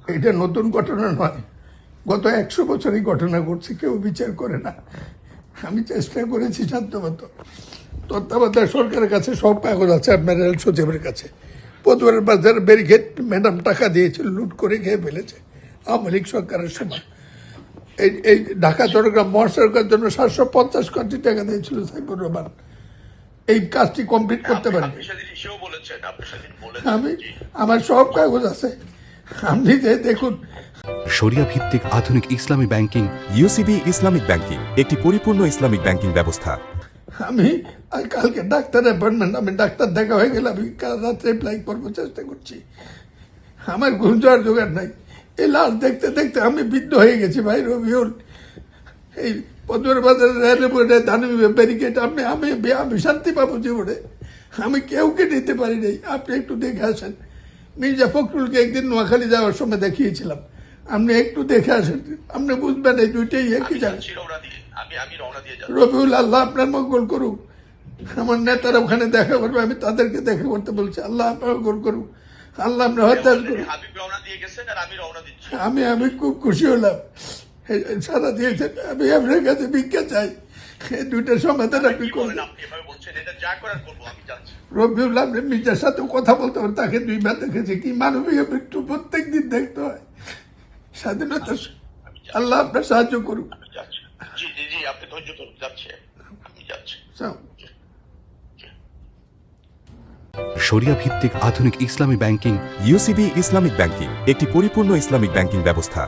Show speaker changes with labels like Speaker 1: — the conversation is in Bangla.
Speaker 1: এটা নতুন ঘটনা নয়, গত 100 বছরই ঘটনা ঘটছে, কেউ বিচার করে না। আমি চেষ্টা করেছি সাধ্যমত। তত্ত্বাবধায়ক সরকারের কাছে সব কাগজ আছে, আপনার রেল সচিবের কাছে। পদুয়ারের বাজার ব্যারিকেড ম্যাডাম টাকা দিয়েছিল, লুট করে খেয়ে ফেলেছে আওয়ামী লীগ সরকারের সময়। এই ঢাকা চট্টগ্রাম মহাসড়কের জন্য 750 কোটি টাকা দিয়েছিল সাইফুর রহমান। এই কাজটি কমপ্লিট করতে পারেনি। আমি আমার সব কাগজ আছে, আপনি যে দেখুন।
Speaker 2: শরিয়া ভিত্তিক আধুনিক ইসলামী ব্যাংকিং।
Speaker 3: ইউসিবি ইসলামিক ব্যাংকিং একটি পরিপূর্ণ ইসলামিক ব্যাংকিং ব্যবস্থা।
Speaker 1: আমি কালকে ডাক্তার অ্যাপয়েন্টমেন্ট, আমি ডাক্তার দেখা হয়ে গেলে আমি কাল রাত্রে অ্যাপ্লাই করবো, চেষ্টা করছি। আমার ঘুম যাওয়ার জোগাড় নাই। এই লাশ দেখতে দেখতে আমি বৃদ্ধ হয়ে গেছি ভাই রবিউল। এই পদুয়ার বাজারের রেলবোর্ডে দানবী ব্যারিকেড আমি আমি আমি শান্তি পাবো জীবনে। আমি কেউকে নিতে পারি নাই। আপনি একটু দেখে আসেন। মির্জা ফখরুলকে একদিন নোয়াখালী যাওয়ার সময় দেখিয়েছিলাম, আপনি একটু দেখে আসেন, আপনি বুঝবেন এই দুইটাই একই জায়গা। রবিউল, আল্লাহ আপনার মঙ্গল করুক। আমার নেতারা ওখানে দেখা করবে, আমি তাদেরকে দেখা করতে বলছি। আল্লাহ আপনার মঙ্গল করুক, আল্লাহ আপনার হত্যা করুক। আমি আমি খুব খুশি হলাম, সারা দিয়েছেন। আমি আপনার কাছে ভিক্ষা চাই, এই দুইটা সমাধান আপনি করবেন। রবিউল, আপনি মির্জার সাথে কথা বলতে পারেন, তাকে 2 বার দেখেছি। কি মানবীয় মৃত্যু প্রত্যেক দিন দেখতে হয়। স্বাধীনতা, আল্লাহ আপনার সাহায্য করুক।
Speaker 2: শরিয়া ভিত্তিক আধুনিক ইসলামী ব্যাংকিং।
Speaker 3: ইউসিবি ইসলামিক ব্যাংকিং একটি পরিপূর্ণ ইসলামিক ব্যাংকিং ব্যবস্থা।